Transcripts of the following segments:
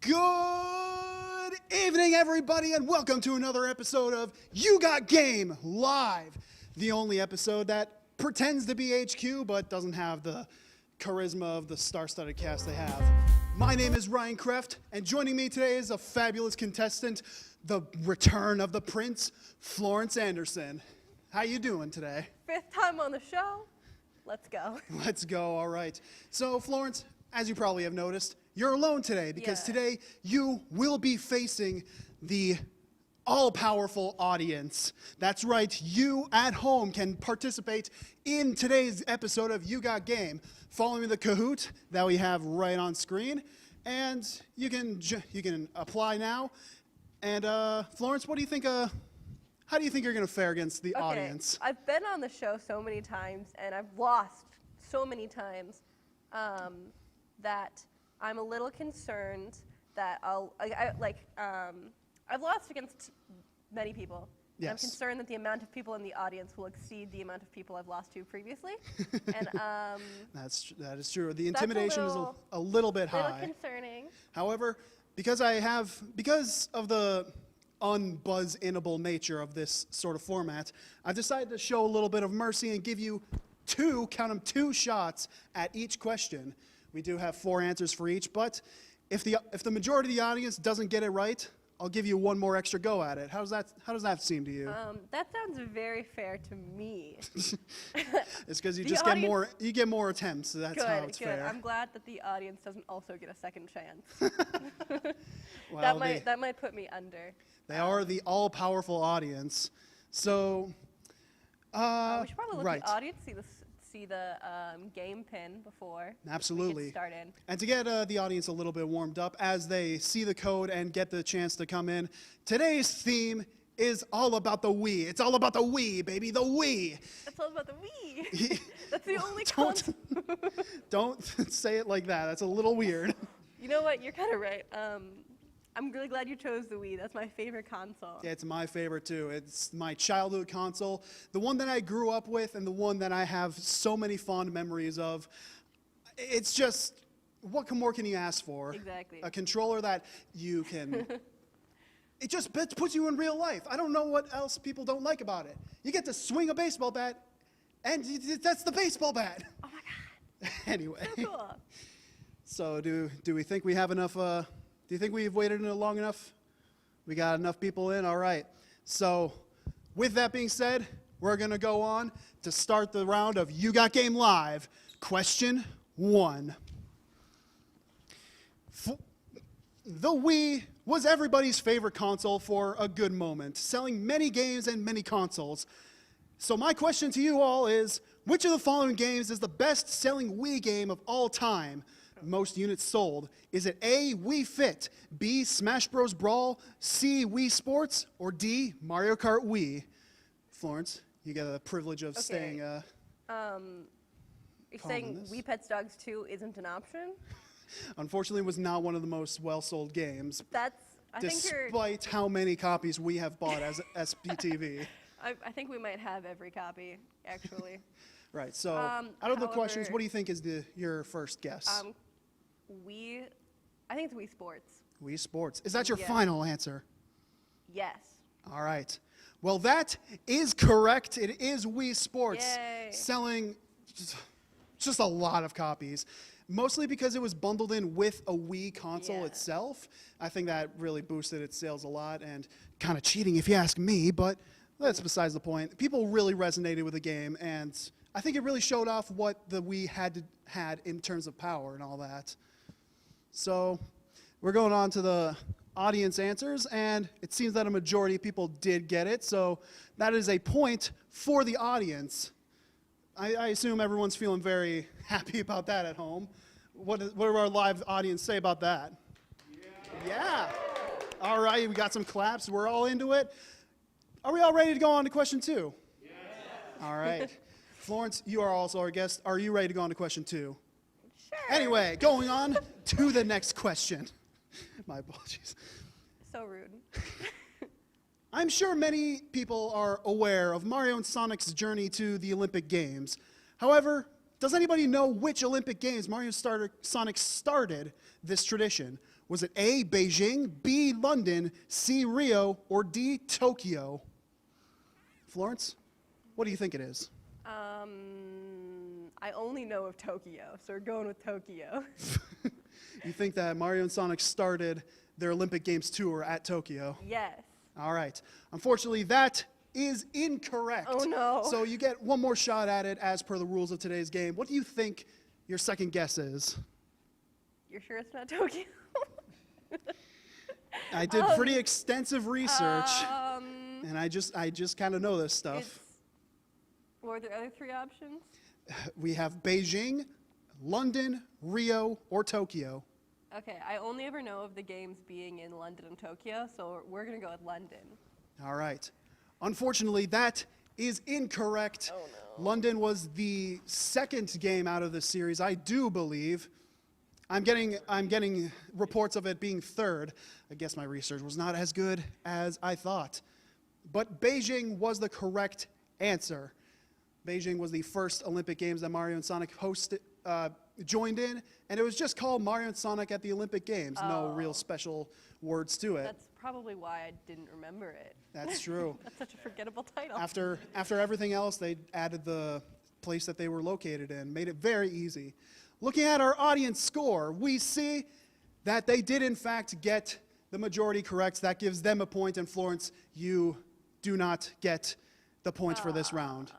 Good evening, everybody, and welcome to another episode of You Got Game Live, the only episode that pretends to be HQ but doesn't have the charisma of the star-studded cast they have. My name is Ryan Kreft, and joining me today is a fabulous contestant, the return of the prince, Florence Anderson. How you doing today? Fifth time on the show. Let's go. Let's go, all right. So, Florence, as you probably have noticed, you're alone today because today you will be facing the all-powerful audience. That's right, you at home can participate in today's episode of You Got Game, following the Kahoot that we have right on screen, and you can apply now. And Florence, what do you think? How do you think you're going to fare against the audience? I've been on the show so many times, and I've lost so many times that I'm a little concerned that I've lost against many people. Yes. I'm concerned that the amount of people in the audience will exceed the amount of people I've lost to previously. And that is true. The intimidation is a little bit high. A little concerning. However, because of the unbuzz-inable nature of this sort of format, I've decided to show a little bit of mercy and give you two shots at each question. We do have 4 answers for each, but if the majority of the audience doesn't get it right, I'll give you one more extra go at it. How does that seem to you? That sounds very fair to me. It's because you get more attempts, so that's how it's fair. I'm glad that the audience doesn't also get a second chance. Well, that might put me under. They are the all-powerful audience. So, we should probably let the audience see the game pin before absolutely we get started. And to get the audience a little bit warmed up as they see the code and get the chance to come in, today's theme is all about the Wii. It's all about the Wii, baby, the Wii. It's all about the Wii. That's the only console. Don't say it like that. That's a little weird. You know what? You're kind of right. I'm really glad you chose the Wii. That's my favorite console. Yeah, it's my favorite too. It's my childhood console, the one that I grew up with and the one that I have so many fond memories of. It's just, what more can you ask for? Exactly. A controller that you can, it just puts you in real life. I don't know what else people don't like about it. You get to swing a baseball bat, and that's the baseball bat. Oh my God. Anyway. So cool. So do we think we have enough, do you think we've waited long enough? We got enough people in? All right. So with that being said, we're going to go on to start the round of You Got Game Live. Question 1. The Wii was everybody's favorite console for a good moment, selling many games and many consoles. So my question to you all is, which of the following games is the best-selling Wii game of all time? Most units sold. Is it A, Wii Fit, B, Smash Bros. Brawl, C, Wii Sports, or D, Mario Kart Wii? Florence, you get the privilege of staying. You're saying Wii Pets Dogs 2 isn't an option? Unfortunately, it was not one of the most well-sold games. Despite how many copies we have bought as SPTV. I think we might have every copy, actually. Right. So, out of the questions, what do you think is your first guess? I think it's Wii Sports. Wii Sports. Is that your final answer? Yes. All right. Well, that is correct. It is Wii Sports. Yay. Selling just a lot of copies, mostly because it was bundled in with a Wii console itself. I think that really boosted its sales a lot, and kind of cheating if you ask me, but that's besides the point. People really resonated with the game, and I think it really showed off what the Wii had in terms of power and all that. So we're going on to the audience answers, and it seems that a majority of people did get it, so that is a point for the audience. I assume everyone's feeling very happy about that at home. What do our live audience say about that? Yeah. All right, we got some claps. We're all into it. Are we all ready to go on to question 2? Yes. All right. Florence, you are also our guest. Are you ready to go on to question 2? Sure. Anyway, going on to the next question. My apologies. So rude. I'm sure many people are aware of Mario and Sonic's journey to the Olympic Games. However, Does anybody know which Olympic Games Sonic started this tradition? Was it A, Beijing, B, London, C, Rio, or D, Tokyo? Florence, what do you think it is? I only know of Tokyo, so we're going with Tokyo. You think that Mario and Sonic started their Olympic Games tour at Tokyo? Yes. All right. Unfortunately, that is incorrect. Oh, no. So you get one more shot at it as per the rules of today's game. What do you think your second guess is? You're sure it's not Tokyo? I did pretty extensive research, and I just kind of know this stuff. What were the other three options? We have Beijing, London, Rio, or Tokyo. Okay, I only ever know of the games being in London and Tokyo, so we're going to go with London. All right. Unfortunately, that is incorrect. Oh, no. London was the second game out of the series, I do believe. I'm getting reports of it being third. I guess my research was not as good as I thought. But Beijing was the correct answer. Beijing was the first Olympic Games that Mario and Sonic joined in, and it was just called Mario and Sonic at the Olympic Games. Oh. No real special words to it. That's probably why I didn't remember it. That's true. That's such a forgettable title. After everything else, they added the place that they were located in, made it very easy. Looking at our audience score, we see that they did in fact get the majority correct. That gives them a point, and Florence, you do not get the points for this round.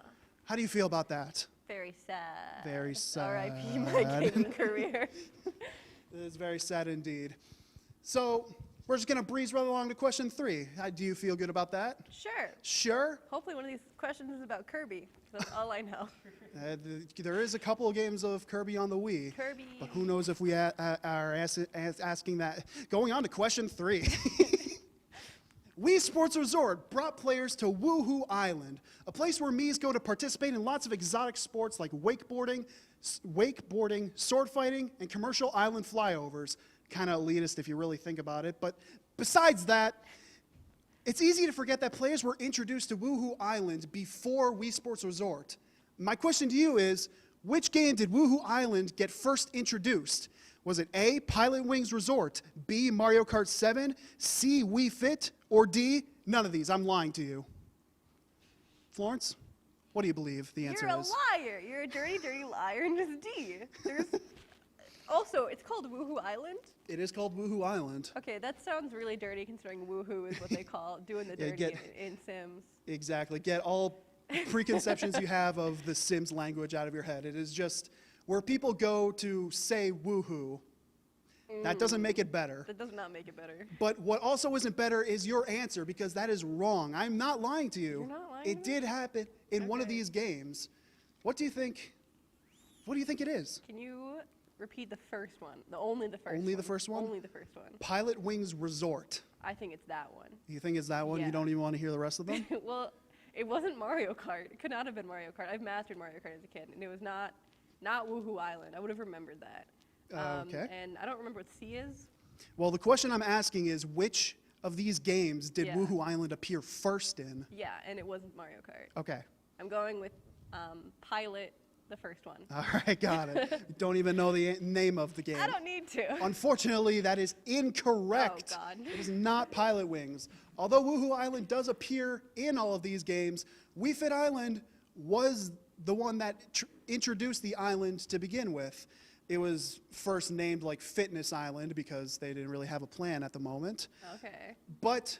How do you feel about that? Very sad. Very sad. R.I.P. my gaming career. It is very sad indeed. So we're just going to breeze right along to question 3. Do you feel good about that? Sure. Sure? Hopefully one of these questions is about Kirby. That's all I know. There is a couple of games of Kirby on the Wii. Kirby. But who knows if we are asking that. Going on to question 3. Wii Sports Resort brought players to Wuhu Island, a place where Mii's go to participate in lots of exotic sports like wakeboarding, sword fighting, and commercial island flyovers. Kind of elitist if you really think about it. But besides that, it's easy to forget that players were introduced to Wuhu Island before Wii Sports Resort. My question to you is, which game did Wuhu Island get first introduced? Was it A, Pilot Wings Resort, B, Mario Kart 7, C, Wii Fit, or D, none of these? I'm lying to you. Florence, what do you believe the answer is? You're a liar. You're a dirty, dirty liar, and it's D. Also, it's called Wuhu Island? It is called Wuhu Island. Okay, that sounds really dirty considering Wuhu is what they call doing the dirty in Sims. Exactly. Get all preconceptions you have of the Sims language out of your head. It is just where people go to say woohoo. That doesn't make it better. That does not make it better. But what also isn't better is your answer, because that is wrong. I'm not lying to you. You're not lying It to me? did happen in one of these games. What do you think? What do you think it is? Can you repeat the first one? Only the first one. Only the first one? Only the first one. Pilot Wings Resort. I think it's that one. You think it's that one? Yeah. You don't even want to hear the rest of them? Well, it wasn't Mario Kart. It could not have been Mario Kart. I've mastered Mario Kart as a kid, and it was not Wuhu Island. I would have remembered that. Okay. And I don't remember what C is. Well, the question I'm asking is, which of these games did Yeah. Wuhu Island appear first in? Yeah, and it wasn't Mario Kart. Okay. I'm going with Pilot, the first one. All right, got it. Don't even know the name of the game. I don't need to. Unfortunately, that is incorrect. Oh, God. It is not Pilot Wings. Although Wuhu Island does appear in all of these games, Wii Fit Island was the one that introduced the island to begin with. It was first named like Fitness Island because they didn't really have a plan at the moment. Okay. But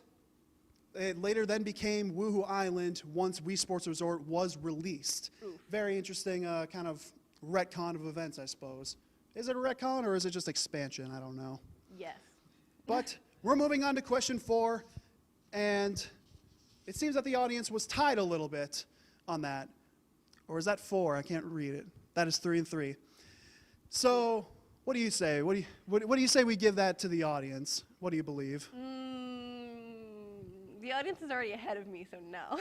it later then became Wuhu Island once Wii Sports Resort was released. Oof. Very interesting kind of retcon of events, I suppose. Is it a retcon or is it just expansion? I don't know. Yes. But we're moving on to question 4, and it seems that the audience was tied a little bit on that. Or is that 4? I can't read it. That is 3 and 3. So, what do you say? What do you say we give that to the audience? What do you believe? The audience is already ahead of me, so no.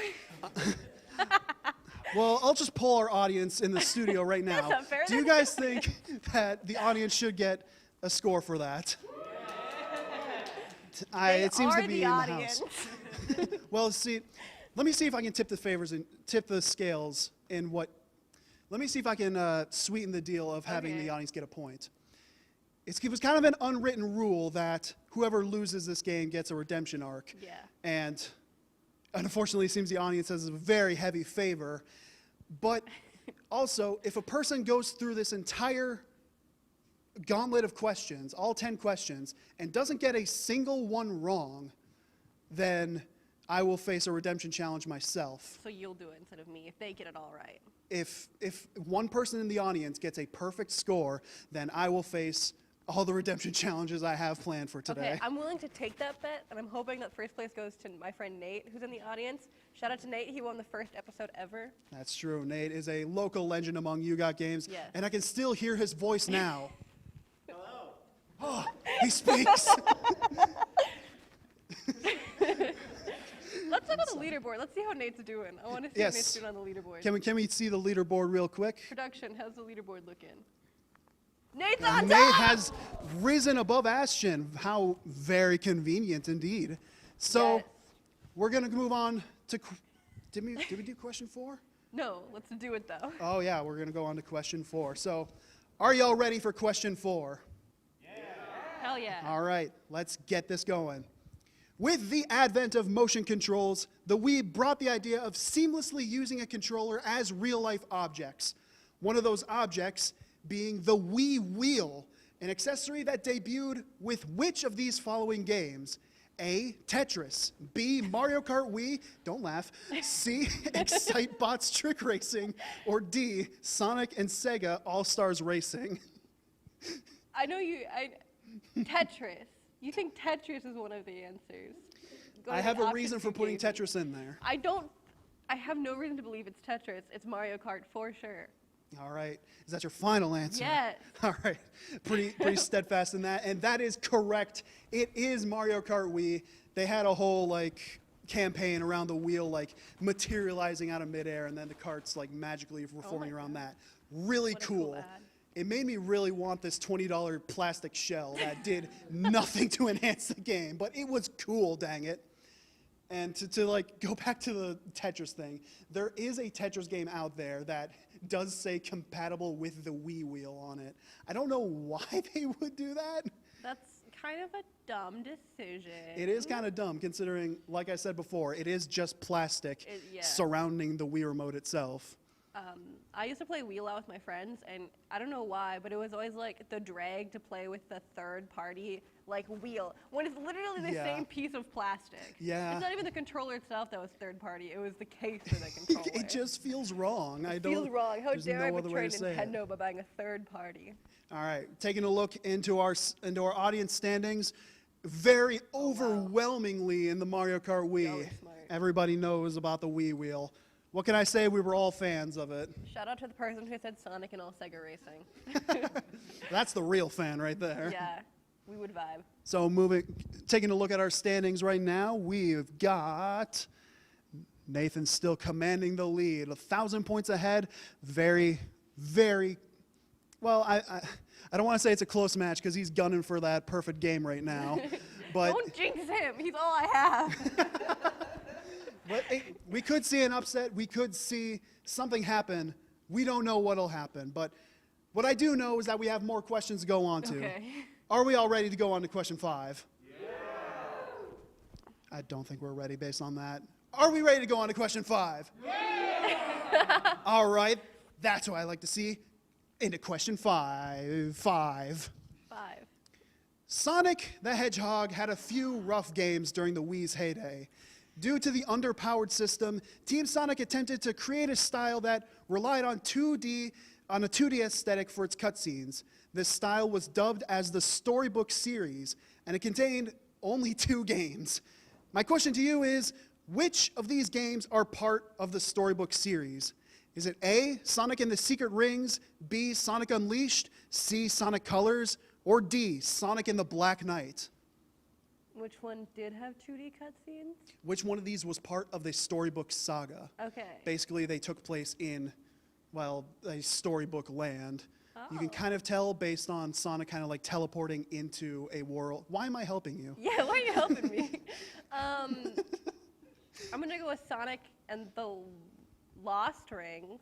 Well, I'll just poll our audience in the studio right now. That's not fair. Do you guys think that the audience should get a score for that? It seems to be in the house. Well, see, let me see if I can tip the favors and tip the scales in what. let me see if I can sweeten the deal of having Okay. the audience get a point. It was kind of an unwritten rule that whoever loses this game gets a redemption arc. Yeah. And unfortunately, it seems the audience has a very heavy favor. But also, if a person goes through this entire gauntlet of questions, all 10 questions, and doesn't get a single one wrong, then I will face a redemption challenge myself. So you'll do it instead of me if they get it all right. If one person in the audience gets a perfect score, then I will face all the redemption challenges I have planned for today. Okay, I'm willing to take that bet, and I'm hoping that first place goes to my friend Nate, who's in the audience. Shout out to Nate. He won the first episode ever. That's true. Nate is a local legend among You Got Games, Yes. and I can still hear his voice now. Hello. Oh, he speaks. Let's look on the leaderboard. Let's see how Nate's doing. I want to see Yes. how Nate's doing on the leaderboard. Can we see the leaderboard real quick? Production, how's the leaderboard looking? Nate's on Nate top! has risen above Ashton. How very convenient indeed. So Yes. we're going to move on to, did we do question 4? No, let's do it though. Oh yeah, we're going to go on to question 4. So are y'all ready for question 4? Hell yeah. All right, let's get this going. With the advent of motion controls, the Wii brought the idea of seamlessly using a controller as real-life objects. One of those objects being the Wii Wheel, an accessory that debuted with which of these following games? A, Tetris, B, Mario Kart Wii, don't laugh, C, Excitebots Trick Racing, or D, Sonic and Sega All-Stars Racing. I know Tetris. You think Tetris is one of the answers? Go I with have the a options reason for you putting gave me. Tetris in there. I have no reason to believe it's Tetris. It's Mario Kart for sure. All right. Is that your final answer? Yes. All right. Pretty steadfast in that. And that is correct. It is Mario Kart Wii. They had a whole campaign around the wheel materializing out of midair and then the carts magically reforming around that. Really What a cool cool. ad. It made me really want this $20 plastic shell that did nothing to enhance the game, but it was cool, dang it. And to go back to the Tetris thing, there is a Tetris game out there that does say compatible with the Wii Wheel on it. I don't know why they would do that. That's kind of a dumb decision. It is kind of dumb considering, like I said before, it is just plastic Yeah. surrounding the Wii remote itself. I used to play Wii a lot with my friends, and I don't know why, but it was always the drag to play with the third-party wheel when it's literally the Yeah. same piece of plastic. Yeah. It's not even the controller itself that was third-party. It was the case for the controller. It just feels wrong. It feels wrong. How there's dare no I other way betray to say it. Nintendo by buying a third-party? All right, taking a look into our audience standings, very overwhelmingly in the Mario Kart Wii. Y'all are smart. Everybody knows about the Wii Wheel. What can I say? We were all fans of it. Shout out to the person who said Sonic and all Sega Racing. That's the real fan right there. Yeah, we would vibe. So taking a look at our standings right now, we've got Nathan still commanding the lead, 1,000 points ahead. Very, very, well, I don't want to say it's a close match because he's gunning for that perfect game right now. But Don't jinx him. He's all I have. But we could see an upset. We could see something happen. We don't know what'll happen. But what I do know is that we have more questions to go on to. Okay. Are we all ready to go on to question 5? Yeah. I don't think we're ready based on that. Are we ready to go on to question 5? Yeah. All right. That's what I like to see. Into question 5. 5. Sonic the Hedgehog had a few rough games during the Wii's heyday. Due to the underpowered system, Team Sonic attempted to create a style that relied on a 2D aesthetic for its cutscenes. This style was dubbed as the Storybook series, and it contained only 2 games. My question to you is, which of these games are part of the Storybook series? Is it A, Sonic and the Secret Rings, B, Sonic Unleashed, C, Sonic Colors, or D, Sonic and the Black Knight? Which one did have 2D cutscenes? Which one of these was part of the Storybook saga? Okay. Basically, they took place in, a Storybook land. You can Oh. kind of tell based on Sonic kind of teleporting into a world. Why am I helping you? Yeah, why are you helping me? I'm gonna go with Sonic and the Lost Rings.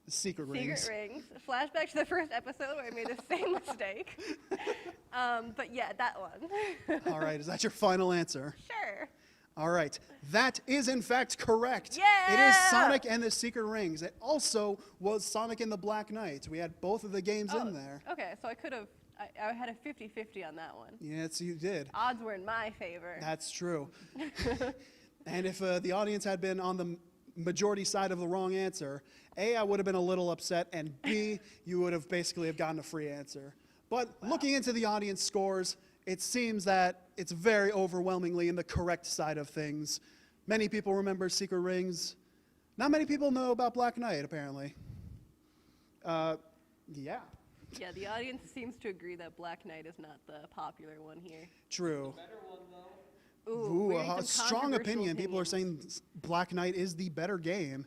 Secret Secret rings. rings. Flashback to the first episode where I made the same mistake. But yeah, that one. All right, is that your final answer? Sure. All right, that is in fact correct. Yeah! It is Sonic and the Secret Rings. It also was Sonic and the Black Knight. We had both of the games in there. Okay, so I could have, I had a 50-50 on that one. Yes, you did. Odds were in my favor. That's true. And if the audience had been on the majority side of the wrong answer, A, I would have been a little upset, and B, you would have basically have gotten a free answer. But looking into the audience scores, it seems that it's very overwhelmingly in the correct side of things. Many people remember Secret Rings. Not many people know about Black Knight, apparently. Yeah. Yeah, the audience seems to agree that Black Knight is not the popular one here. True. Better one though. Ooh, Ooh, we need a some strong controversial opinion. People are saying opinions. Black Knight is the better game.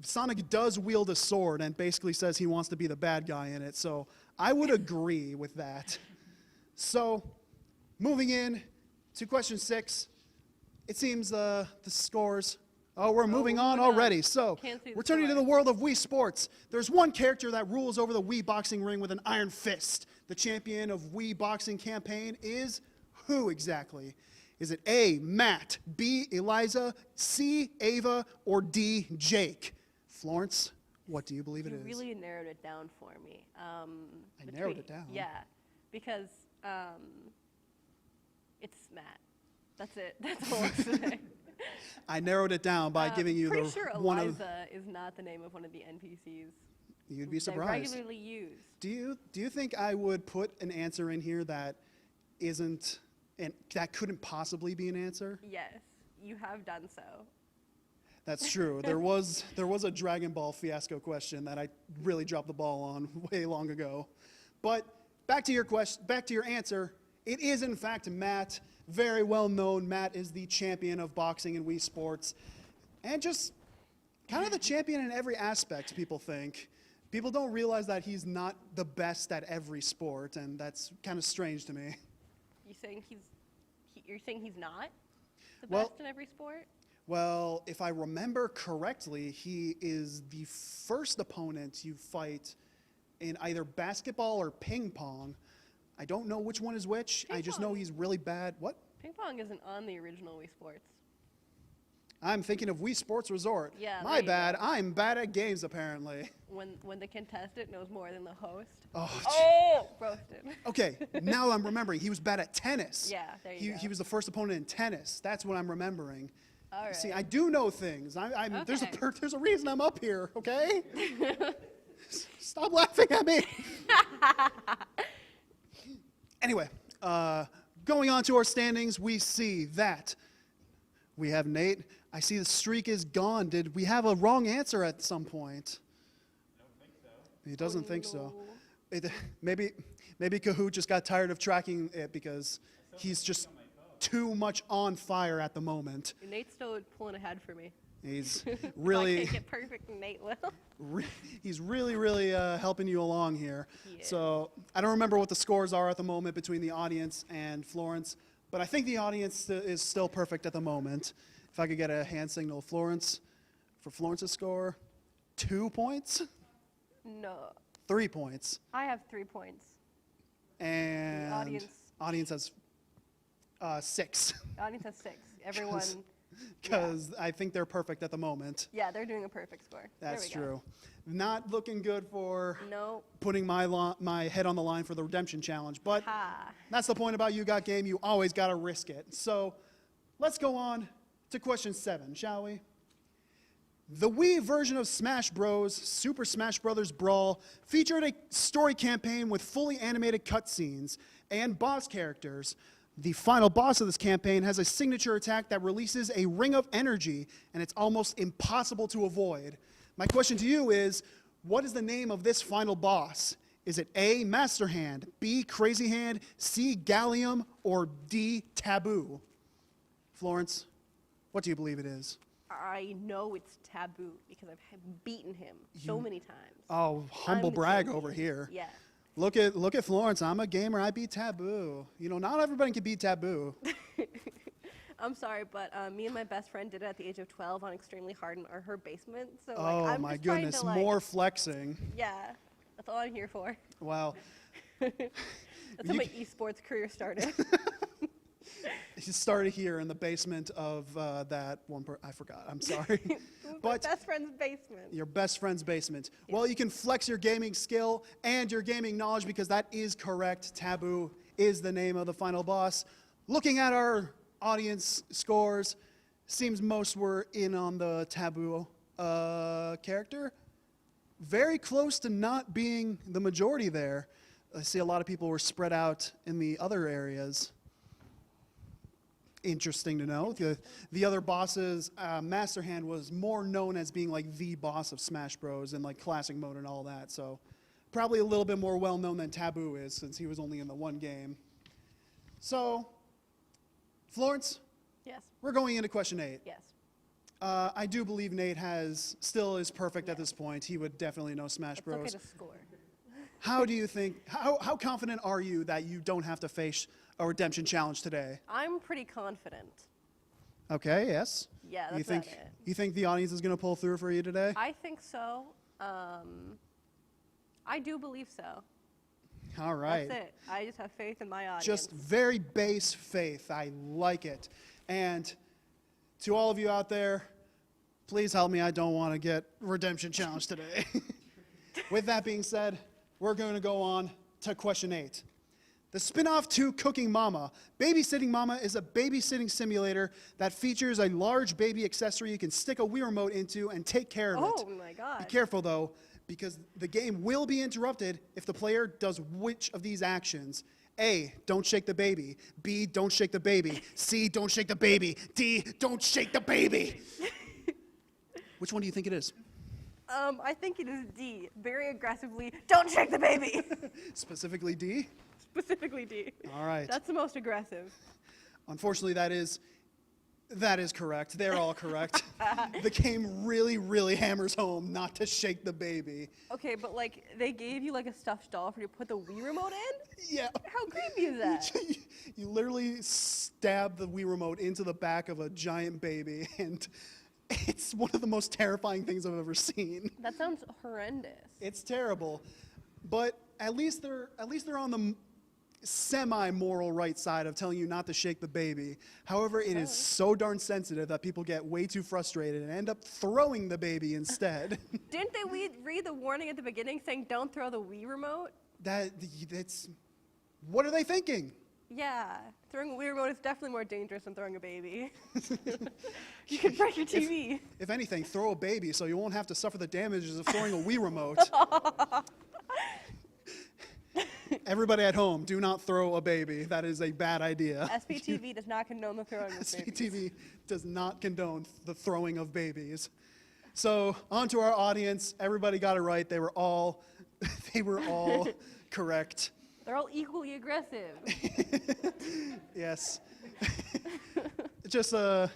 Sonic does wield a sword and basically says he wants to be the bad guy in it, so I would agree with that. So, moving in to question 6, it seems the scores. Oh, we're moving on moving on. already. So, Can't see the returning to score. the world of Wii Sports, there's one character that rules over the Wii boxing ring with an iron fist. The champion of Wii boxing campaign is who exactly? Is it A, Matt, B, Eliza, C, Ava, or D, Jake? Florence, what do you believe it You is? really narrowed it down for me. narrowed it down? Yeah, because it's Matt. That's it. That's all I'm saying. I narrowed it down by giving you pretty the sure one of. Eliza is not the name of one of the NPCs. You'd be They surprised. regularly use. Do you think I would put an answer in here that isn't and that couldn't possibly be an answer? Yes, you have done so. That's true. There was a Dragon Ball fiasco question that I really dropped the ball on way long ago. But back to your question, back to your answer. It is in fact Matt, very well known. Matt is the champion of boxing in Wii Sports, and just kind of the champion in every aspect. People think. People don't realize that he's not the best at every sport, and that's kind of strange to me. You saying you're saying he's not the Well- best in every sport? Well, if I remember correctly, he is the first opponent you fight in either basketball or ping pong. I don't know which one is which. I just know Ping-pong. he's really bad. What? Ping pong isn't on the original Wii Sports. I'm thinking of Wii Sports Resort. Yeah, My there you bad. go. I'm bad at games, apparently. When the contestant knows more than the host. Oh, Roasted. okay. Now I'm remembering. He was bad at tennis. Yeah, there you go. He was the first opponent in tennis. That's what I'm remembering. All right. See, I do know things. There's Okay. there's a reason I'm up here, okay? Stop laughing at me. Anyway, going on to our standings, we see that we have Nate. I see the streak is gone. Did we have a wrong answer at some point? I don't think so. He doesn't think so. no. Maybe Kahoot just got tired of tracking it because he's just too much on fire at the moment. Nate's still pulling ahead for me. He's If I really, can't get perfect, Nate will. he's really helping you along here. Yeah. So I don't remember what the scores are at the moment between the audience and Florence, but I think the audience is still perfect at the moment. If I could get a hand signal, Florence, for Florence's score, 2 points, No, 3 points, I have 3 points. and audience- has 6, The audience has 6. Everyone. because I think they're perfect at the moment. Yeah, they're doing a perfect score. That's there we true. Not looking good for Go. No. putting my head on the line for the redemption challenge, but Ha. that's the point about You Got Game. You always got to risk it. So let's go on to question 7, shall we? The Wii version of Smash Bros. Super Smash Bros. Brawl featured a story campaign with fully animated cutscenes and boss characters. The final boss of this campaign has a signature attack that releases a ring of energy, and it's almost impossible to avoid. My question to you is, what is the name of this final boss? Is it A, Master Hand, B, Crazy Hand, C, Gallium, or D, Taboo? Florence, what do you believe it is? I know it's Taboo because I've beaten him so many times. Oh, humble I'm the brag champion. over here. Yeah. Look at Florence. I'm a gamer. I beat Taboo. You know, not everybody can beat Taboo. I'm sorry, but me and my best friend did it at the age of 12 on extremely hard in her basement. So like, Oh I'm my just trying goodness, to, like, more flexing. Yeah, that's all I'm here for. Wow. That's how You my esports career started. He started here in the basement of that one. I forgot. I'm sorry. My But best friend's basement. your best friend's basement. Well, you can flex your gaming skill and your gaming knowledge because that is correct. Taboo is the name of the final boss. Looking at our audience scores, seems most were in on the Taboo character. Very close to not being the majority there. I see a lot of people were spread out in the other areas. Interesting to know. The other bosses, Master Hand was more known as being like the boss of Smash Bros. And like classic mode and all that. So probably a little bit more well known than Taboo is since he was only in the one game. So, Florence, Yes. we're going into question 8. Yes. I do believe Nate still is perfect at this point. He would definitely know Smash It's okay Bros. to score. How do you think, how confident are you that you don't have to face a redemption challenge today? I'm pretty confident. Okay, yes. Yeah, that's you think about it. you think the audience is going to pull through for you today? I think so. I do believe so. All right. That's it. I just have faith in my audience. Just very base faith. I like it. And to all of you out there, please help me. I don't want to get redemption challenge today. With that being said, we're going to go on to question 8. The spin-off to Cooking Mama. Babysitting Mama is a babysitting simulator that features a large baby accessory you can stick a Wii remote into and take care of it. Oh my God. Be careful though, because the game will be interrupted if the player does which of these actions. A, don't shake the baby. B, don't shake the baby. C, don't shake the baby. D, don't shake the baby. Which one do you think it is? I think it is D. Very aggressively, don't shake the baby. Specifically D? Specifically D. All right. That's the most aggressive. Unfortunately, that is correct. They're all correct. The game really, really hammers home not to shake the baby. Okay, but like they gave you like a stuffed doll for you to put the Wii remote in? Yeah. How creepy is that? You literally stab the Wii remote into the back of a giant baby, and it's one of the most terrifying things I've ever seen. That sounds horrendous. It's terrible, but at least they're on the semi-moral right side of telling you not to shake the baby. However, it is so darn sensitive that people get way too frustrated and end up throwing the baby instead. Didn't they read the warning at the beginning saying don't throw the Wii remote? That's what are they thinking? Yeah, throwing a Wii remote is definitely more dangerous than throwing a baby. You could break your TV. If anything, throw a baby so you won't have to suffer the damages of throwing a Wii remote. Everybody at home, do not throw a baby. That is a bad idea. SPTV does not condone the throwing of babies. SPTV does not condone the throwing of babies. So, on to our audience. Everybody got it right. They were all correct. They're all equally aggressive. Yes. Just a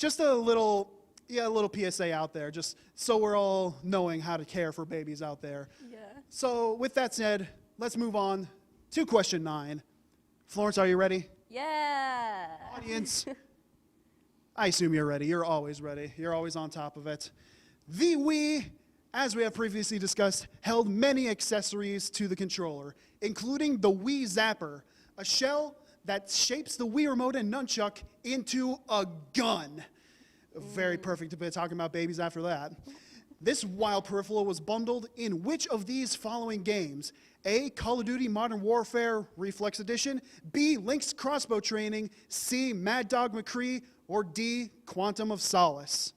little PSA out there, just so we're all knowing how to care for babies out there. Yeah. So, with that said, let's move on to question 9. Florence, are you ready? Yeah. Audience, I assume you're ready. You're always ready. You're always on top of it. The Wii, as we have previously discussed, held many accessories to the controller, including the Wii Zapper, a shell that shapes the Wii remote and nunchuck into a gun. Very perfect to be talking about babies after that. This wild peripheral was bundled in which of these following games? A, Call of Duty Modern Warfare Reflex Edition, B, Link's Crossbow Training, C, Mad Dog McCree, or D, Quantum of Solace?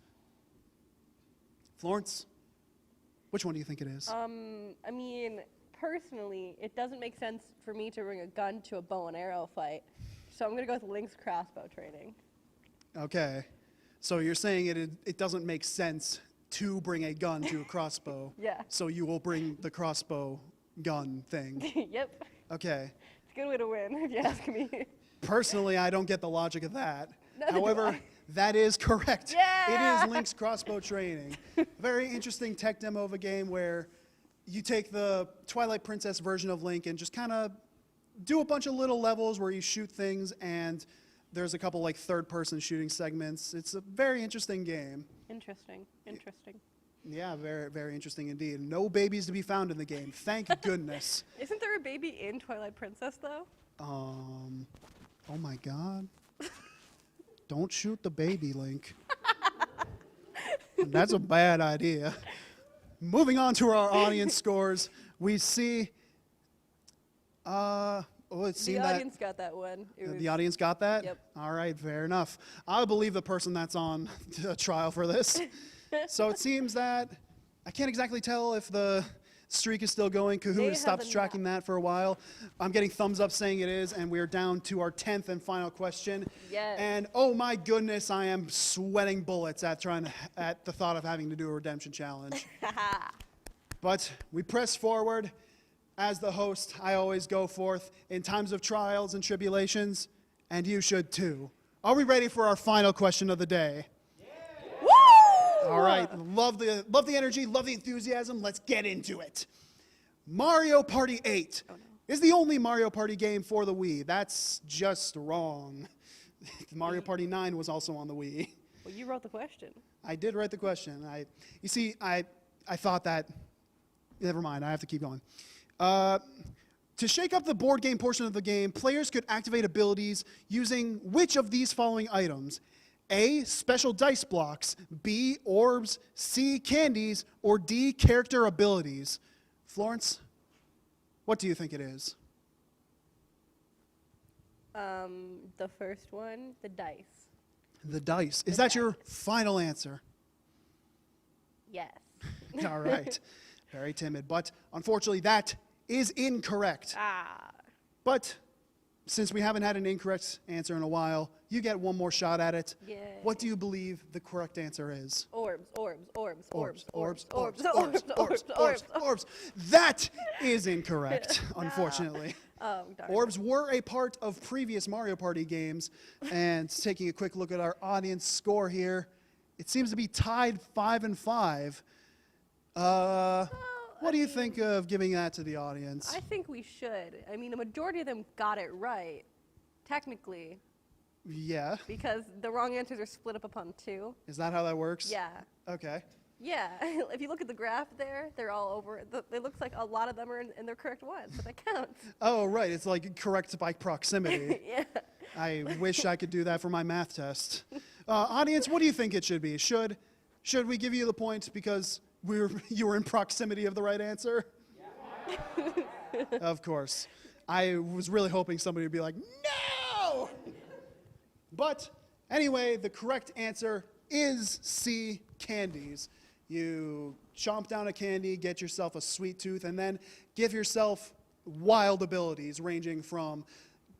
Florence, which one do you think it is? I mean, personally, it doesn't make sense for me to bring a gun to a bow and arrow fight, so I'm gonna go with Link's Crossbow Training. Okay, so you're saying it doesn't make sense to bring a gun to a crossbow. Yeah. So you will bring the crossbow gun thing. Yep. Okay. It's a good way to win, if you ask me. Personally, I don't get the logic of that. Neither do However, I. that is correct. Yeah! It is Link's Crossbow Training. Very interesting tech demo of a game where you take the Twilight Princess version of Link and just kind of do a bunch of little levels where you shoot things and There's a couple like third-person shooting segments. It's a very interesting game. Interesting. Interesting. Yeah, very, very interesting indeed. No babies to be found in the game. Thank goodness. Isn't there a baby in Twilight Princess though? Oh my God. Don't shoot the baby, Link. That's a bad idea. Moving on to our audience scores, we see. It seemed The that audience got that one. the audience got that. Yep. All right, fair enough. I believe the person that's on a trial for this. So it seems that I can't exactly tell if the streak is still going. Kahoot They has stopped haven't tracking that for a while. I'm getting thumbs up saying it is, and we're down to our 10th and final question. Yes. And oh my goodness, I am sweating bullets at the thought of having to do a redemption challenge. But we press forward. As the host, I always go forth in times of trials and tribulations, and you should too. Are we ready for our final question of the day? Woo! All right, love the energy, love the enthusiasm. Let's get into it. Mario Party 8 is the only Mario Party game for the Wii. That's just wrong. Mario Party 9 was also on the Wii. Well, you wrote the question. I did write the question. You see, I thought that. Never mind. I have to keep going. To shake up the board game portion of the game, players could activate abilities using which of these following items? A, special dice blocks, B, orbs, C, candies, or D, character abilities. Florence, what do you think it is? The first one, the dice. The dice. Is that your final answer? Yes. All right. Very timid. But unfortunately, that is incorrect. But since we haven't had an incorrect answer in a while, you get one more shot at it. Yay. What do you believe the correct answer is? Orbs, orbs, orbs, orbs, Orbs, orbs, orbs, orbs, orbs, orbs, orbs, orbs, orbs, orbs. orbs. That is incorrect, unfortunately. Oh, darn. Orbs were a part of previous Mario Party games. And taking a quick look at our audience score here, it seems to be tied 5-5. What do you think of giving that to the audience? I think we should. I mean, the majority of them got it right, technically, Yeah. because the wrong answers are split up upon two. Is that how that works? Yeah. Okay. Yeah. If you look at the graph there, they're all over. It looks like a lot of them are in the correct one, so that counts. Oh, right. It's like correct by proximity. Yeah. I wish I could do that for my math test. Audience, what do you think it should be? Should we give you the point because you were in proximity of the right answer? Yeah. Of course. I was really hoping somebody would be like, no! But anyway, the correct answer is C, candies. You chomp down a candy, get yourself a sweet tooth, and then give yourself wild abilities ranging from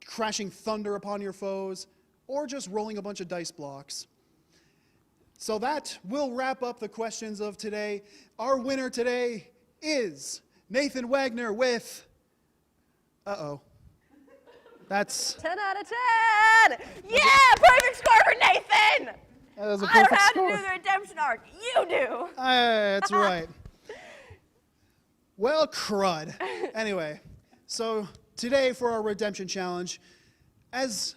crashing thunder upon your foes or just rolling a bunch of dice blocks. So that will wrap up the questions of today. Our winner today is Nathan Wagner with, that's 10 out of 10! Yeah! Perfect score for Nathan! that was a I don't perfect have score. to do the redemption arc. You do! That's right. Well, crud. Anyway, so today for our redemption challenge, as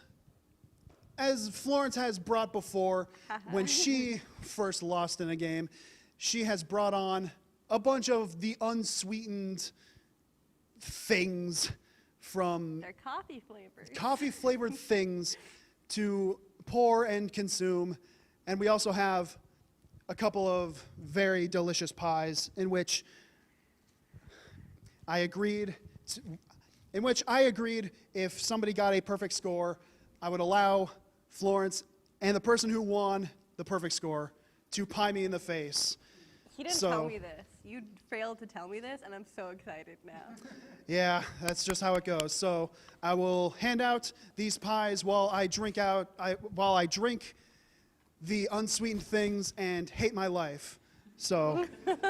Florence has brought before, when she first lost in a game, she has brought on a bunch of the unsweetened things from They're coffee flavors. coffee-flavored things to pour and consume. And we also have a couple of very delicious pies in which I agreed if somebody got a perfect score, I would allow Florence and the person who won the perfect score to pie me in the face. He didn't tell me this. You failed to tell me this, and I'm so excited now. Yeah, that's just how it goes. So I will hand out these pies while I drink the unsweetened things and hate my life. So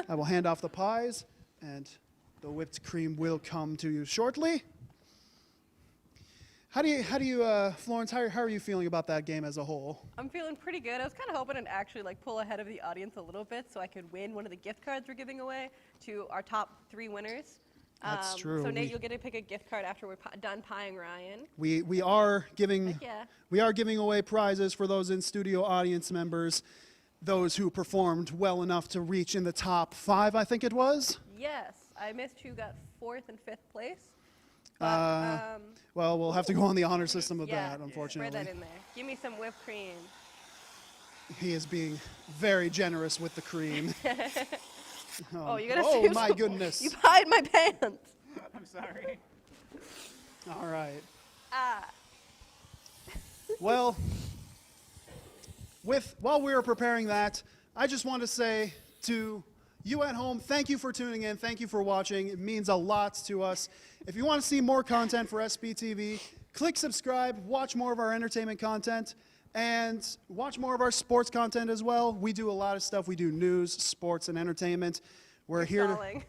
I will hand off the pies, and the whipped cream will come to you shortly. How do you, Florence? How are you feeling about that game as a whole? I'm feeling pretty good. I was kind of hoping to actually pull ahead of the audience a little bit so I could win one of the gift cards we're giving away to our top 3 winners. That's true. So Nate, you'll get to pick a gift card after we're done pieing Ryan. We are giving Heck yeah. We are giving away prizes for those in-studio audience members, those who performed well enough to reach in the top 5, I think it was. Yes, I missed who got 4th and 5th place. Well, we'll have to go on the honor system of Yeah, that, unfortunately. spread that in there. Give me some whipped cream. He is being very generous with the cream. Oh, you gotta oh save my some- goodness. You hide my pants. I'm sorry. All right. Ah. Well, while we were preparing that, I just want to say to you at home, thank you for tuning in. Thank you for watching. It means a lot to us. If you want to see more content for SPTV, click subscribe, watch more of our entertainment content, and watch more of our sports content as well. We do a lot of stuff. We do news, sports, and entertainment. We're here to... Stalling.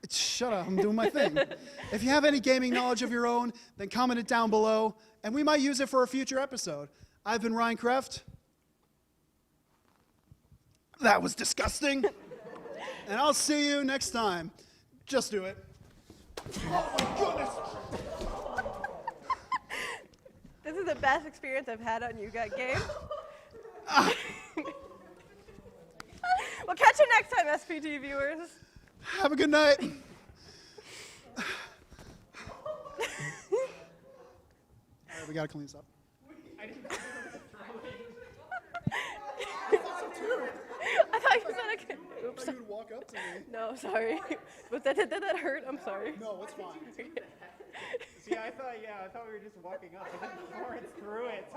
Shut up, I'm doing my thing. If you have any gaming knowledge of your own, then comment it down below, and we might use it for a future episode. I've been Ryan Kreft. That was disgusting. And I'll see you next time. Just do it. Oh my goodness! This is the best experience I've had on You Got Game. We'll catch you next time, SPT viewers. Have a good night. All right, we gotta clean this up. I thought you said okay. Oops. You would walk up to me. No, sorry. Did that hurt? I'm sorry. No, it's fine. See, I thought we were just walking up, but then Florence threw it.